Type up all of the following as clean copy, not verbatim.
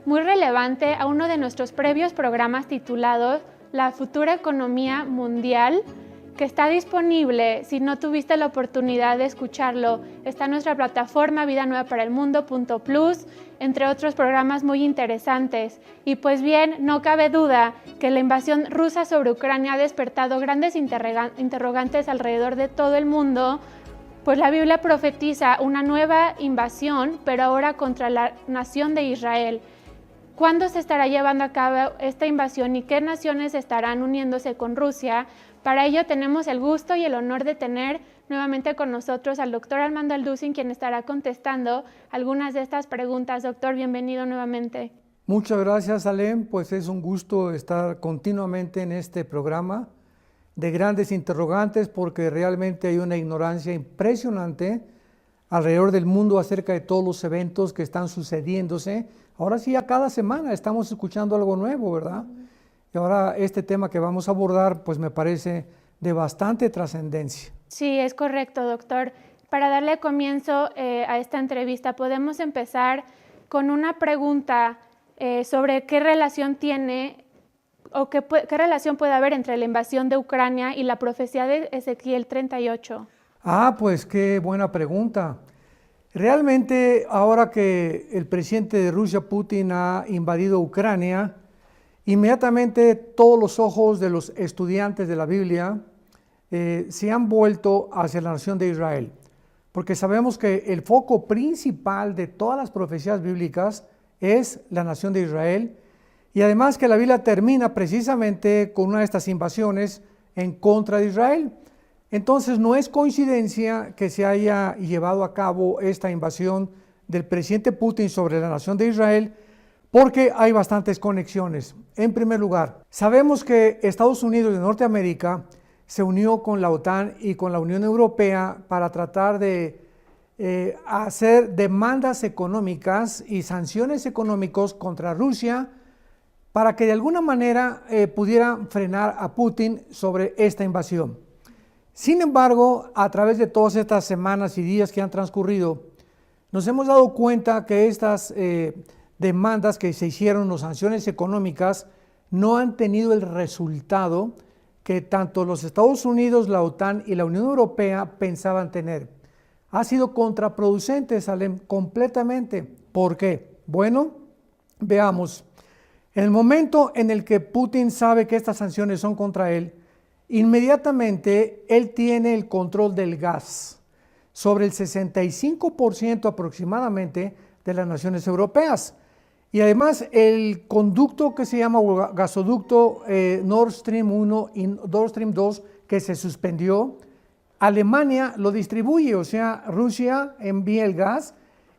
muy relevante a uno de nuestros previos programas titulado La futura economía mundial, que está disponible. Si no tuviste la oportunidad de escucharlo, está en nuestra plataforma vidanuevaparaelmundo.plus, entre otros programas muy interesantes. Y pues bien, no cabe duda que la invasión rusa sobre Ucrania ha despertado grandes interrogantes alrededor de todo el mundo, pues la Biblia profetiza una nueva invasión, pero ahora contra la nación de Israel. ¿Cuándo se estará llevando a cabo esta invasión y qué naciones estarán uniéndose con Rusia? Para ello tenemos el gusto y el honor de tener nuevamente con nosotros al doctor Armando Alducin, quien estará contestando algunas de estas preguntas. Doctor, bienvenido nuevamente. Muchas gracias, Alem. Pues es un gusto estar continuamente en este programa de grandes interrogantes, porque realmente hay una ignorancia impresionante alrededor del mundo acerca de todos los eventos que están sucediéndose. Ahora sí, a cada semana estamos escuchando algo nuevo, ¿verdad? Y ahora este tema que vamos a abordar, pues me parece de bastante trascendencia. Sí, es correcto, doctor. Para darle comienzo a esta entrevista, podemos empezar con una pregunta sobre qué relación tiene o qué relación puede haber entre la invasión de Ucrania y la profecía de Ezequiel 38. Pues qué buena pregunta. Realmente, ahora que el presidente de Rusia, Putin, ha invadido Ucrania, inmediatamente todos los ojos de los estudiantes de la Biblia se han vuelto hacia la nación de Israel, porque sabemos que el foco principal de todas las profecías bíblicas es la nación de Israel, y además que la Biblia termina precisamente con una de estas invasiones en contra de Israel. Entonces no es coincidencia que se haya llevado a cabo esta invasión del presidente Putin sobre la nación de Israel, porque hay bastantes conexiones. En primer lugar, sabemos que Estados Unidos de Norteamérica se unió con la OTAN y con la Unión Europea para tratar de hacer demandas económicas y sanciones económicas contra Rusia, para que de alguna manera pudieran frenar a Putin sobre esta invasión. Sin embargo, a través de todas estas semanas y días que han transcurrido, nos hemos dado cuenta que estas demandas que se hicieron, las sanciones económicas, no han tenido el resultado que tanto los Estados Unidos, la OTAN y la Unión Europea pensaban tener. Ha sido contraproducente, Salem, completamente. ¿Por qué? Bueno, veamos. En el momento en el que Putin sabe que estas sanciones son contra él, inmediatamente él tiene el control del gas sobre el 65% aproximadamente de las naciones europeas. Y además el conducto que se llama gasoducto Nord Stream 1 y Nord Stream 2, que se suspendió, Alemania lo distribuye, o sea, Rusia envía el gas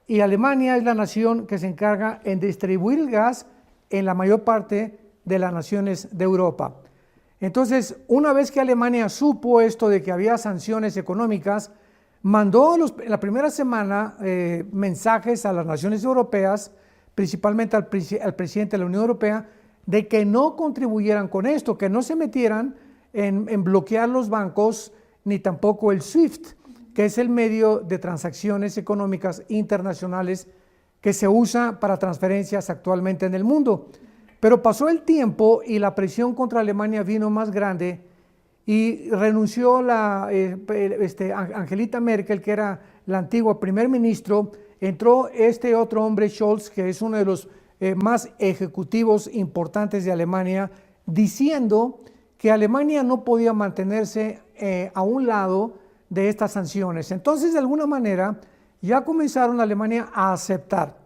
y Alemania es la nación que se encarga en distribuir el gas en la mayor parte de las naciones de Europa. Entonces, una vez que Alemania supo esto de que había sanciones económicas, mandó en la primera semana mensajes a las naciones europeas, principalmente al presidente de la Unión Europea, de que no contribuyeran con esto, que no se metieran en bloquear los bancos, ni tampoco el SWIFT, que es el medio de transacciones económicas internacionales que se usa para transferencias actualmente en el mundo. Pero pasó el tiempo y la presión contra Alemania vino más grande y renunció Angelita Merkel, que era la antigua primer ministro. Entró este otro hombre, Scholz, que es uno de los más ejecutivos importantes de Alemania, diciendo que Alemania no podía mantenerse a un lado de estas sanciones. Entonces, de alguna manera, ya comenzaron Alemania a aceptar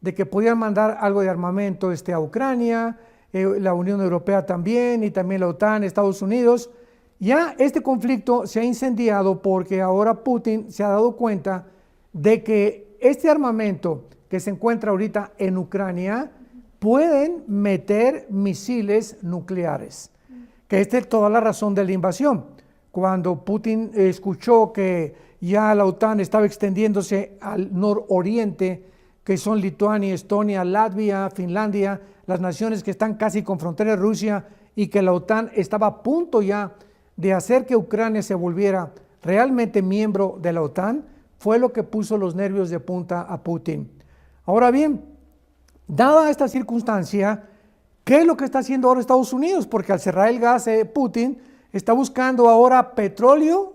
de que podían mandar algo de armamento a Ucrania, la Unión Europea también, y también la OTAN, Estados Unidos. Ya este conflicto se ha incendiado porque ahora Putin se ha dado cuenta de que este armamento que se encuentra ahorita en Ucrania pueden meter misiles nucleares, que esta es toda la razón de la invasión. Cuando Putin escuchó que ya la OTAN estaba extendiéndose al nororiente, que son Lituania, Estonia, Latvia, Finlandia, las naciones que están casi con frontera de Rusia, y que la OTAN estaba a punto ya de hacer que Ucrania se volviera realmente miembro de la OTAN, fue lo que puso los nervios de punta a Putin. Ahora bien, Dada esta circunstancia, ¿qué es lo que está haciendo ahora Estados Unidos? Porque al cerrar el gas, Putin está buscando ahora petróleo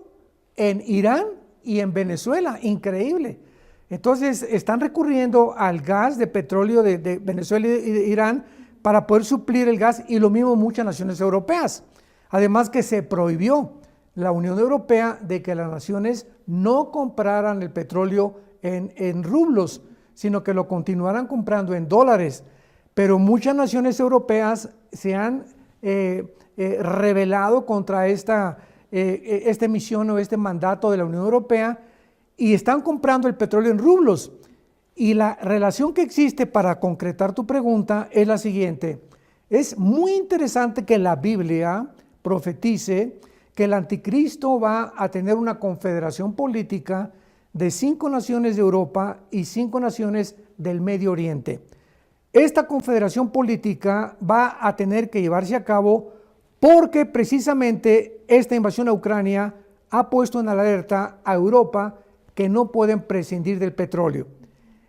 en Irán y en Venezuela. Increíble. Entonces están recurriendo al gas de petróleo de Venezuela y de Irán para poder suplir el gas, y lo mismo muchas naciones europeas. Además que se prohibió la Unión Europea de que las naciones no compraran el petróleo en rublos, sino que lo continuaran comprando en dólares. Pero muchas naciones europeas se han rebelado contra esta emisión o este mandato de la Unión Europea y están comprando el petróleo en rublos. Y la relación que existe, para concretar tu pregunta, es la siguiente. Es muy interesante que la Biblia profetice que el anticristo va a tener una confederación política de 5 naciones de Europa y 5 naciones del Medio Oriente. Esta confederación política va a tener que llevarse a cabo porque precisamente esta invasión a Ucrania ha puesto en alerta a Europa que no pueden prescindir del petróleo.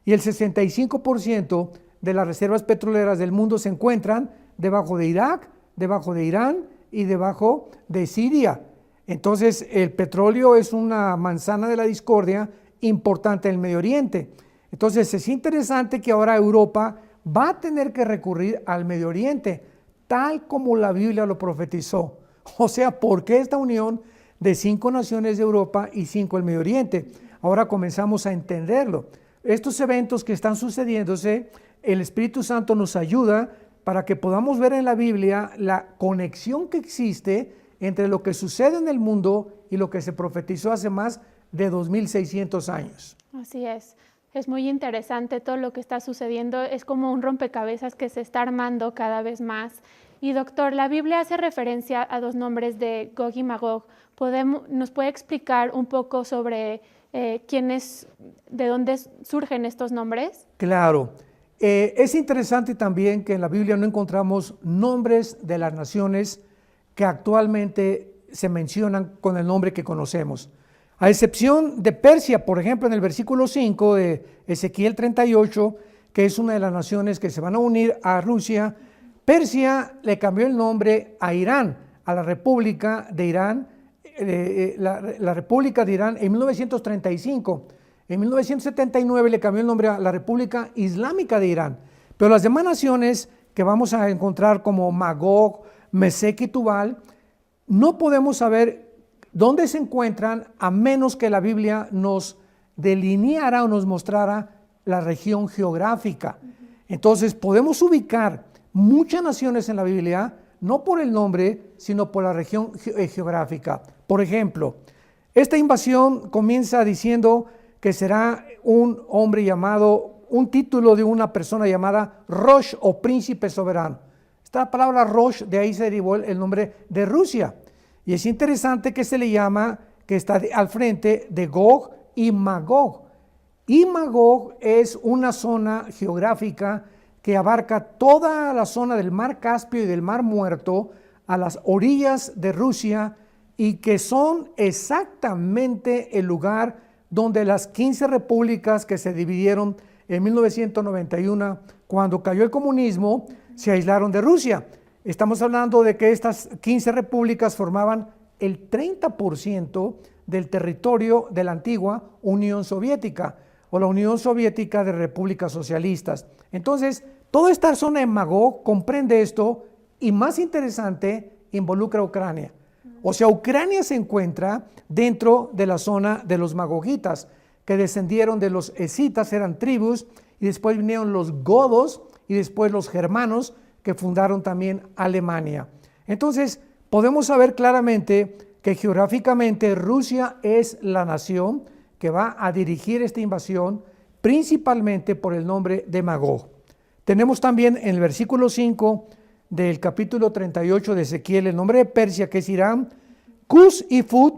Y el 65% de las reservas petroleras del mundo se encuentran debajo de Irak, debajo de Irán y debajo de Siria. Entonces el petróleo es una manzana de la discordia importante en el Medio Oriente. Entonces es interesante que ahora Europa va a tener que recurrir al Medio Oriente, tal como la Biblia lo profetizó. O sea, ¿por qué esta unión de 5 naciones de Europa y 5 del Medio Oriente? Ahora comenzamos a entenderlo. Estos eventos que están sucediéndose, el Espíritu Santo nos ayuda para que podamos ver en la Biblia la conexión que existe entre lo que sucede en el mundo y lo que se profetizó hace más de 2600 años. Así es muy interesante todo lo que está sucediendo, es como un rompecabezas que se está armando cada vez más. Y doctor, la Biblia hace referencia a 2 nombres de Gog y Magog. ¿Nos puede explicar un poco sobre de dónde surgen estos nombres? Claro. Es interesante también que en la Biblia no encontramos nombres de las naciones que actualmente se mencionan con el nombre que conocemos. A excepción de Persia, por ejemplo, en el versículo 5 de Ezequiel 38, que es una de las naciones que se van a unir a Rusia, Persia le cambió el nombre a Irán, a la República de Irán, la República de Irán en 1935. En 1979 le cambió el nombre a la República Islámica de Irán. Pero las demás naciones que vamos a encontrar como Magog, Mesec y Tubal, no podemos saber dónde se encuentran a menos que la Biblia nos delineara o nos mostrara la región geográfica. Entonces podemos ubicar muchas naciones en la Biblia, no por el nombre, sino por la región geográfica. Por ejemplo, esta invasión comienza diciendo que será un hombre llamado, un título de una persona llamada Rosh o príncipe soberano. Esta palabra Rosh, de ahí se derivó el nombre de Rusia. Y es interesante que se le llama, que está al frente de Gog y Magog. Y Magog es una zona geográfica que abarca toda la zona del Mar Caspio y del Mar Muerto a las orillas de Rusia, y que son exactamente el lugar donde las 15 repúblicas que se dividieron en 1991, cuando cayó el comunismo, se aislaron de Rusia. Estamos hablando de que estas 15 repúblicas formaban el 30% del territorio de la antigua Unión Soviética, o la Unión Soviética de Repúblicas Socialistas. Entonces, toda esta zona de Magog comprende esto, y más interesante, involucra a Ucrania. O sea, Ucrania se encuentra dentro de la zona de los magogitas, que descendieron de los escitas, eran tribus, y después vinieron los godos y después los germanos, que fundaron también Alemania. Entonces, podemos saber claramente que geográficamente Rusia es la nación que va a dirigir esta invasión, principalmente por el nombre de Magog. Tenemos también en el versículo 5 del capítulo 38 de Ezequiel el nombre de Persia, que es Irán, Cus y Fut,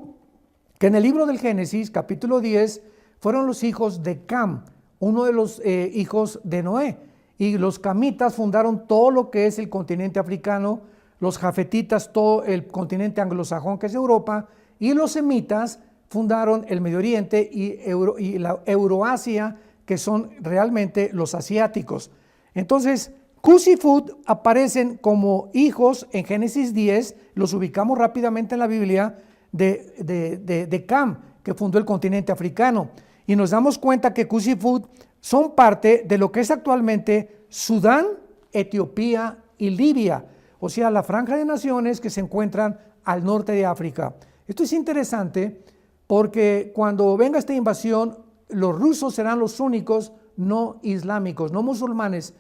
que en el libro del Génesis, capítulo 10, fueron los hijos de Cam, uno de los hijos de Noé. Y los camitas fundaron todo lo que es el continente africano, los jafetitas todo el continente anglosajón, que es Europa, y los semitas fundaron el Medio Oriente y la Euroasia, que son realmente los asiáticos. Entonces, Cus y Phut aparecen como hijos en Génesis 10, los ubicamos rápidamente en la Biblia, de Cam, que fundó el continente africano. Y nos damos cuenta que Cus y Phut son parte de lo que es actualmente Sudán, Etiopía y Libia, o sea, la franja de naciones que se encuentran al norte de África. Esto es interesante porque cuando venga esta invasión, los rusos serán los únicos no islámicos, no musulmanes,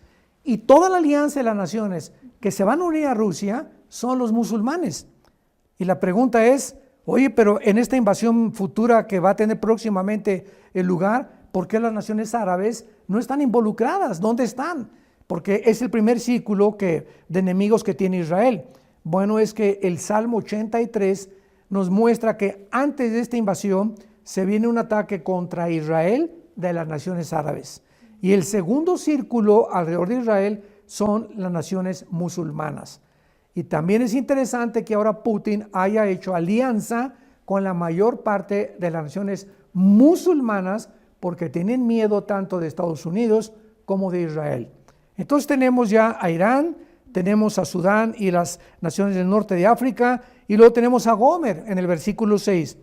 y toda la alianza de las naciones que se van a unir a Rusia son los musulmanes. Y la pregunta es, oye, pero en esta invasión futura que va a tener próximamente el lugar, ¿por qué las naciones árabes no están involucradas? ¿Dónde están? Porque es el primer círculo de enemigos que tiene Israel. Bueno, es que el Salmo 83 nos muestra que antes de esta invasión se viene un ataque contra Israel de las naciones árabes. Y el segundo círculo alrededor de Israel son las naciones musulmanas. Y también es interesante que ahora Putin haya hecho alianza con la mayor parte de las naciones musulmanas porque tienen miedo tanto de Estados Unidos como de Israel. Entonces tenemos ya a Irán, tenemos a Sudán y las naciones del norte de África, y luego tenemos a Gomer en el versículo 6.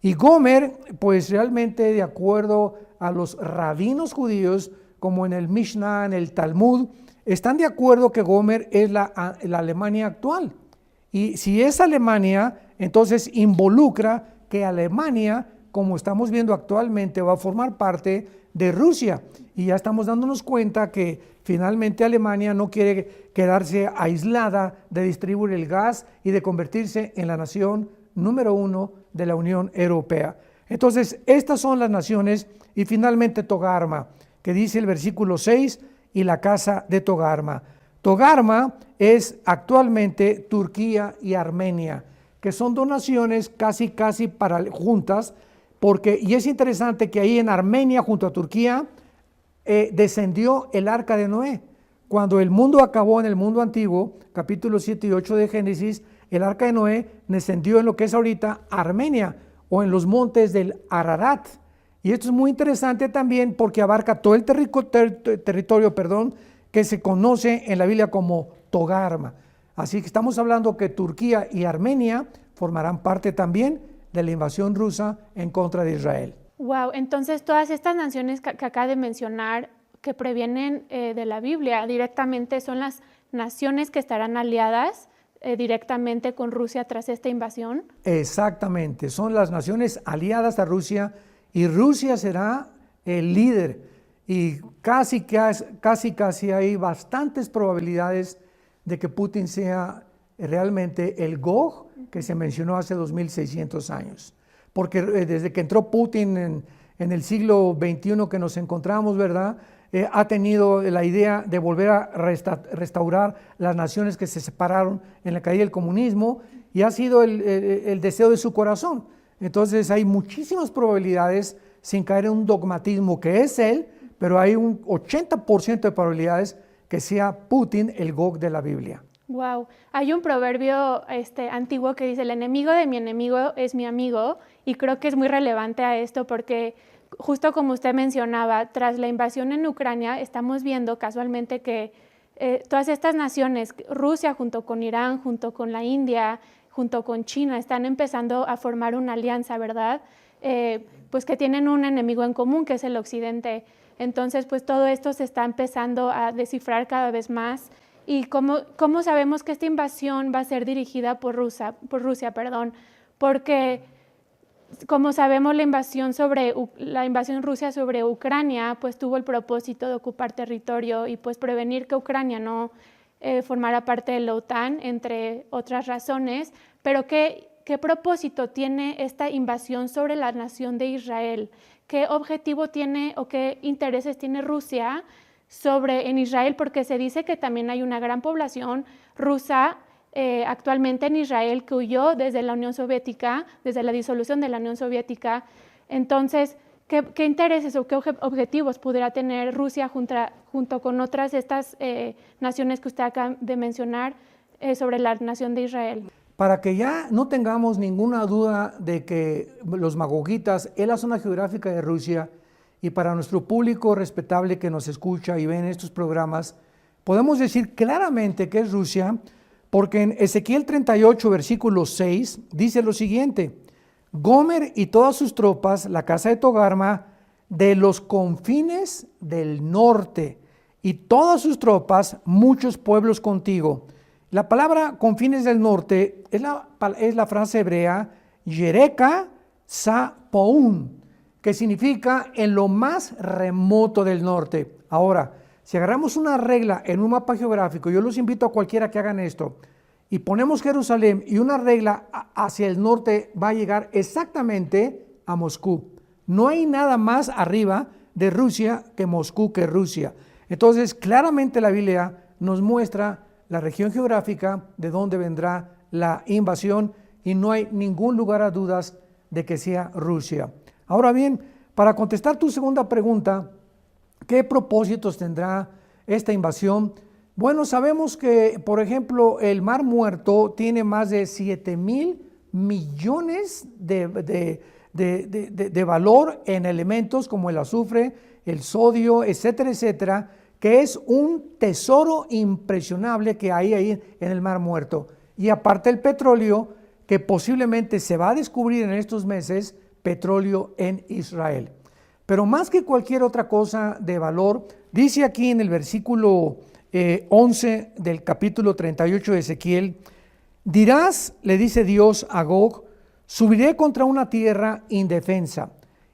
Y Gomer, pues realmente de acuerdo a los rabinos judíos, como en el Mishnah, en el Talmud, están de acuerdo que Gomer es la Alemania actual. Y si es Alemania, entonces involucra que Alemania, como estamos viendo actualmente, va a formar parte de Rusia. Y ya estamos dándonos cuenta que finalmente Alemania no quiere quedarse aislada de distribuir el gas y de convertirse en la nación número 1 de la Unión Europea. Entonces, estas son las naciones, y finalmente Togarma, que dice el versículo 6, y la casa de Togarma. Togarma es actualmente Turquía y Armenia, que son dos naciones casi juntas, y es interesante que ahí en Armenia, junto a Turquía, descendió el arca de Noé. Cuando el mundo acabó en el mundo antiguo, capítulos 7 y 8 de Génesis, el arca de Noé descendió en lo que es ahorita Armenia, o en los montes del Ararat. Y esto es muy interesante también porque abarca todo el territorio que se conoce en la Biblia como Togarma. Así que estamos hablando que Turquía y Armenia formarán parte también de la invasión rusa en contra de Israel. Wow, entonces todas estas naciones que acaba de mencionar, que previenen de la Biblia directamente, son las naciones que estarán aliadas directamente con Rusia tras esta invasión. Exactamente, son las naciones aliadas a Rusia, y Rusia será el líder, y casi hay bastantes probabilidades de que Putin sea realmente el Gog que se mencionó hace 2600 años. Porque desde que entró Putin en el siglo XXI que nos encontramos, ¿verdad? Ha tenido la idea de volver a restaurar las naciones que se separaron en la caída del comunismo, y ha sido el deseo de su corazón. Entonces hay muchísimas probabilidades, sin caer en un dogmatismo que es él, pero hay un 80% de probabilidades que sea Putin el Gog de la Biblia. Wow, hay un proverbio antiguo que dice: el enemigo de mi enemigo es mi amigo, y creo que es muy relevante a esto porque justo como usted mencionaba, tras la invasión en Ucrania estamos viendo casualmente que todas estas naciones, Rusia junto con Irán, junto con la India, junto con China, están empezando a formar una alianza, ¿verdad? Pues que tienen un enemigo en común, que es el Occidente. Entonces, pues todo esto se está empezando a descifrar cada vez más. ¿Y cómo sabemos que esta invasión va a ser dirigida por Rusia? Porque, como sabemos, la invasión rusa sobre Ucrania pues tuvo el propósito de ocupar territorio y pues prevenir que Ucrania no formara parte de la OTAN, entre otras razones. Pero ¿qué propósito tiene esta invasión sobre la nación de Israel? ¿Qué objetivo tiene o qué intereses tiene Rusia en Israel? Porque se dice que también hay una gran población rusa actualmente en Israel que huyó desde la Unión Soviética, desde la disolución de la Unión Soviética. Entonces, ¿qué intereses o qué objetivos pudiera tener Rusia junto con otras estas naciones que usted acaba de mencionar sobre la nación de Israel? Para que ya no tengamos ninguna duda de que los magogitas es la zona geográfica de Rusia, y para nuestro público respetable que nos escucha y ve en estos programas, podemos decir claramente que es Rusia, porque en Ezequiel 38, versículo 6, dice lo siguiente: Gomer y todas sus tropas, la casa de Togarma, de los confines del norte, y todas sus tropas, muchos pueblos contigo. La palabra confines del norte es la frase hebrea Yereka Sapoun, que significa en lo más remoto del norte. Ahora, si agarramos una regla en un mapa geográfico, yo los invito a cualquiera que hagan esto, y ponemos Jerusalén y una regla hacia el norte va a llegar exactamente a Moscú. No hay nada más arriba de Rusia que Moscú, que Rusia. Entonces, claramente la Biblia nos muestra la región geográfica de donde vendrá la invasión y no hay ningún lugar a dudas de que sea Rusia. Ahora bien, para contestar tu segunda pregunta, ¿qué propósitos tendrá esta invasión? Bueno, sabemos que, por ejemplo, el Mar Muerto tiene más de 7,000 millones de valor en elementos como el azufre, el sodio, etcétera, etcétera, que es un tesoro impresionante que hay ahí en el Mar Muerto. Y aparte el petróleo, que posiblemente se va a descubrir en estos meses, petróleo en Israel. Pero más que cualquier otra cosa de valor, dice aquí en el versículo 11 del capítulo 38 de Ezequiel: dirás, le dice Dios a Gog, subiré contra una tierra indefensa,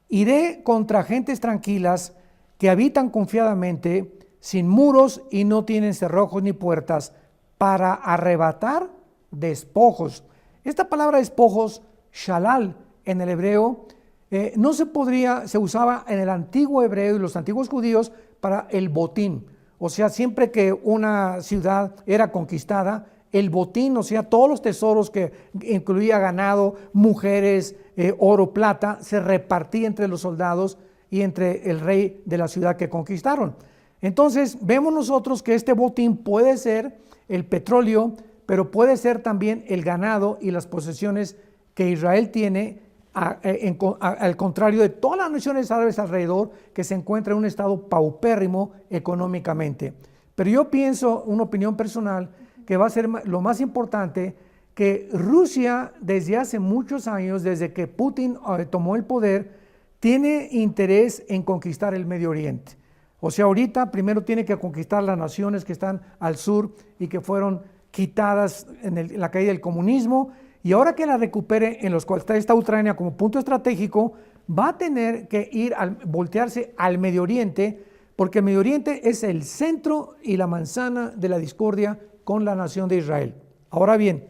iré contra gentes tranquilas que habitan confiadamente, sin muros y no tienen cerrojos ni puertas, para arrebatar despojos. Esta palabra despojos, shalal, en el hebreo, se usaba en el antiguo hebreo y los antiguos judíos para el botín. O sea, siempre que una ciudad era conquistada, el botín, o sea, todos los tesoros que incluía ganado, mujeres, oro, plata, se repartía entre los soldados y entre el rey de la ciudad que conquistaron. Entonces, vemos nosotros que este botín puede ser el petróleo, pero puede ser también el ganado y las posesiones que Israel tiene, al contrario de todas las naciones árabes alrededor, que se encuentra en un estado paupérrimo económicamente. Pero yo pienso, una opinión personal, que va a ser lo más importante, que Rusia desde hace muchos años, desde que Putin tomó el poder, tiene interés en conquistar el Medio Oriente. O sea, ahorita primero tiene que conquistar las naciones que están al sur y que fueron quitadas en la caída del comunismo, y ahora que la recupere, en los cuales está Ucrania como punto estratégico, va a tener que voltearse al Medio Oriente, porque el Medio Oriente es el centro y la manzana de la discordia con la nación de Israel. Ahora bien,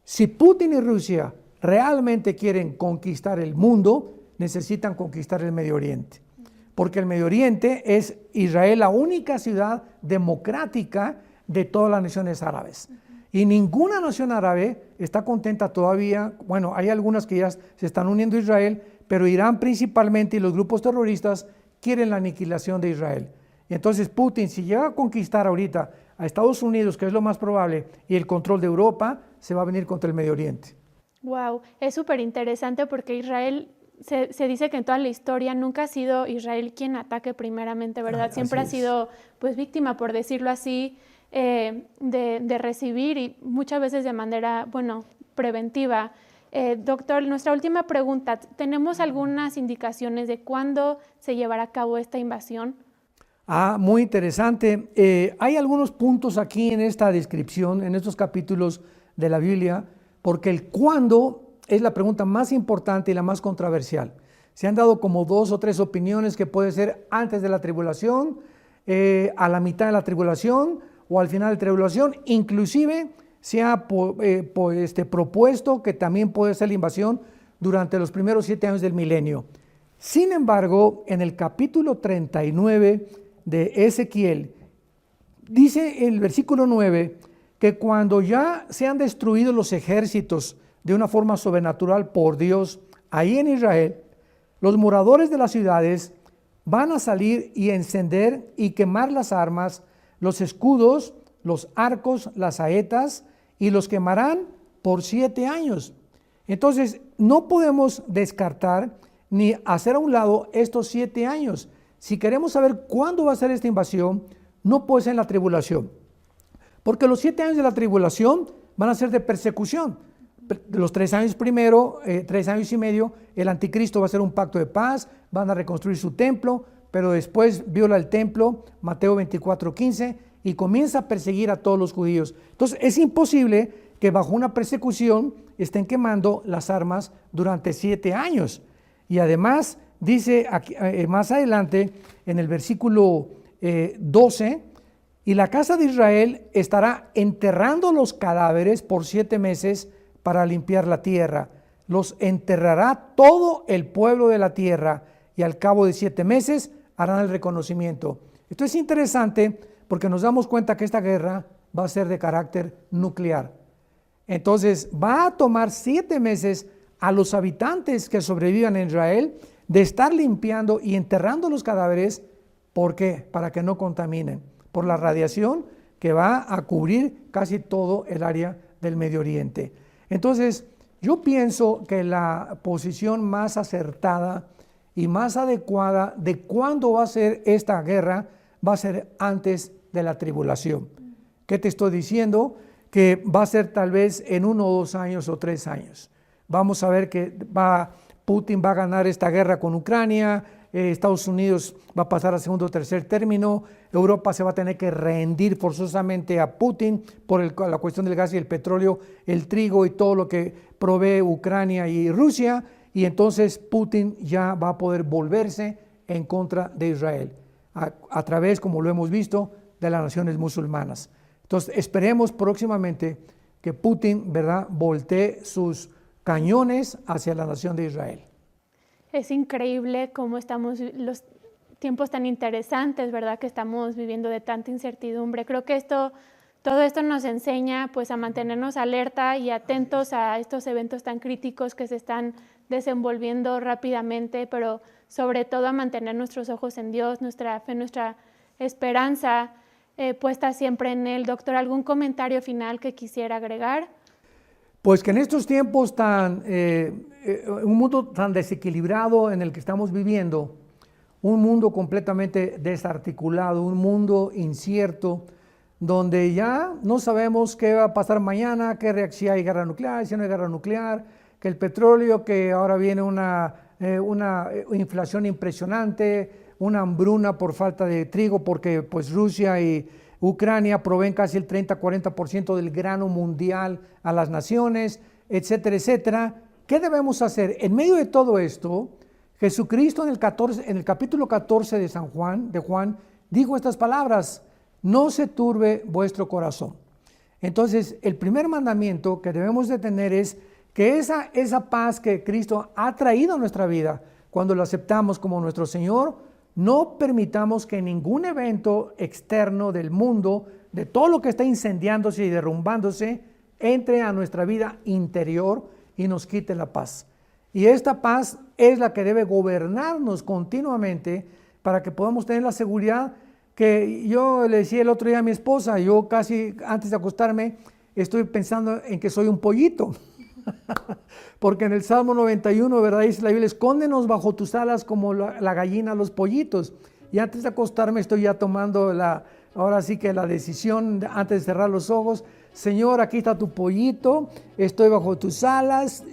si Putin y Rusia realmente quieren conquistar el mundo, necesitan conquistar el Medio Oriente, porque el Medio Oriente es Israel, la única ciudad democrática de todas las naciones árabes. Y ninguna nación árabe está contenta todavía. Bueno, hay algunas que ya se están uniendo a Israel, pero Irán principalmente y los grupos terroristas quieren la aniquilación de Israel. Entonces Putin, si llega a conquistar ahorita a Estados Unidos, que es lo más probable, y el control de Europa, se va a venir contra el Medio Oriente. Wow, es súper interesante porque Israel, se dice que en toda la historia nunca ha sido Israel quien ataque primeramente, ¿verdad? Siempre ha sido pues víctima, por decirlo así, de recibir, y muchas veces de manera, preventiva. Doctor, nuestra última pregunta, ¿tenemos algunas indicaciones de cuándo se llevará a cabo esta invasión? Muy interesante. Hay algunos puntos aquí en esta descripción, en estos capítulos de la Biblia, porque el cuándo es la pregunta más importante y la más controversial. Se han dado como 2 o 3 opiniones, que puede ser antes de la tribulación, a la mitad de la tribulación o al final de la tribulación. Inclusive se ha propuesto que también puede ser la invasión durante los primeros 7 años del milenio. Sin embargo, en el capítulo 39 de Ezequiel, dice el versículo 9, que cuando ya se han destruido los ejércitos de una forma sobrenatural por Dios ahí en Israel, los moradores de las ciudades van a salir y encender y quemar las armas, los escudos, los arcos, las saetas, y los quemarán por 7 años. Entonces, no podemos descartar ni hacer a un lado estos 7 años. Si queremos saber cuándo va a ser esta invasión, no puede ser en la tribulación. Porque los 7 años de la tribulación van a ser de persecución. Los 3 años primero, 3 años y medio, el anticristo va a hacer un pacto de paz, van a reconstruir su templo, pero después viola el templo, Mateo 24:15, y comienza a perseguir a todos los judíos. Entonces es imposible que bajo una persecución estén quemando las armas durante 7 años. Y además dice aquí, más adelante en el versículo 12, y la casa de Israel estará enterrando los cadáveres por 7 meses para limpiar la tierra. Los enterrará todo el pueblo de la tierra y al cabo de 7 meses harán el reconocimiento. Esto es interesante porque nos damos cuenta que esta guerra va a ser de carácter nuclear. Entonces va a tomar 7 meses a los habitantes que sobrevivan en Israel de estar limpiando y enterrando los cadáveres. ¿Por qué? Para que no contaminen, por la radiación que va a cubrir casi todo el área del Medio Oriente. Entonces, yo pienso que la posición más acertada y más adecuada de cuándo va a ser esta guerra va a ser antes de la tribulación. ¿Qué te estoy diciendo? Que va a ser tal vez en 1 o 2 años o 3 años. Vamos a ver que Putin va a ganar esta guerra con Ucrania, Estados Unidos va a pasar a segundo o tercer término, Europa se va a tener que rendir forzosamente a Putin por la cuestión del gas y el petróleo, el trigo y todo lo que provee Ucrania y Rusia, y entonces Putin ya va a poder volverse en contra de Israel, a través, como lo hemos visto, de las naciones musulmanas. Entonces esperemos próximamente que Putin, ¿verdad?, voltee sus cañones hacia la nación de Israel. Es increíble cómo estamos, los tiempos tan interesantes, ¿verdad?, que estamos viviendo de tanta incertidumbre. Creo que todo esto nos enseña pues a mantenernos alerta y atentos a estos eventos tan críticos que se están desenvolviendo rápidamente, pero sobre todo a mantener nuestros ojos en Dios, nuestra fe, nuestra esperanza puesta siempre en Él. Doctor, ¿algún comentario final que quisiera agregar? Pues que en estos tiempos un mundo tan desequilibrado en el que estamos viviendo, un mundo completamente desarticulado, un mundo incierto, donde ya no sabemos qué va a pasar mañana, si hay guerra nuclear, si no hay guerra nuclear, que el petróleo, que ahora viene una inflación impresionante, una hambruna por falta de trigo, porque pues Rusia y Ucrania proveen casi el 30-40% del grano mundial a las naciones, etcétera, etcétera. ¿Qué debemos hacer? En medio de todo esto, Jesucristo en el capítulo 14 de Juan, dijo estas palabras: no se turbe vuestro corazón. Entonces, el primer mandamiento que debemos de tener es que esa paz que Cristo ha traído a nuestra vida, cuando lo aceptamos como nuestro Señor, no permitamos que ningún evento externo del mundo, de todo lo que está incendiándose y derrumbándose, entre a nuestra vida interior y nos quite la paz. Y esta paz es la que debe gobernarnos continuamente para que podamos tener la seguridad que yo le decía el otro día a mi esposa. Yo casi antes de acostarme estoy pensando en que soy un pollito. Porque en el Salmo 91, ¿verdad?, dice la Biblia: escóndenos bajo tus alas como la gallina a los pollitos. Y antes de acostarme estoy ya tomando ahora sí que la decisión, antes de cerrar los ojos: Señor, aquí está tu pollito, estoy bajo tus alas,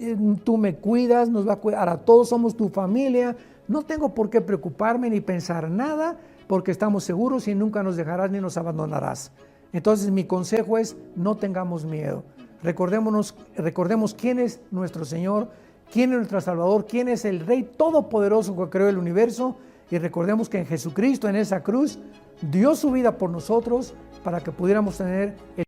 tú me cuidas, nos va a cuidar a todos, somos tu familia, no tengo por qué preocuparme ni pensar nada, porque estamos seguros y nunca nos dejarás ni nos abandonarás. Entonces mi consejo es: no tengamos miedo. Recordemos quién es nuestro Señor, quién es nuestro Salvador, quién es el Rey Todopoderoso que creó el universo, y recordemos que en Jesucristo, en esa cruz, dio su vida por nosotros para que pudiéramos tener el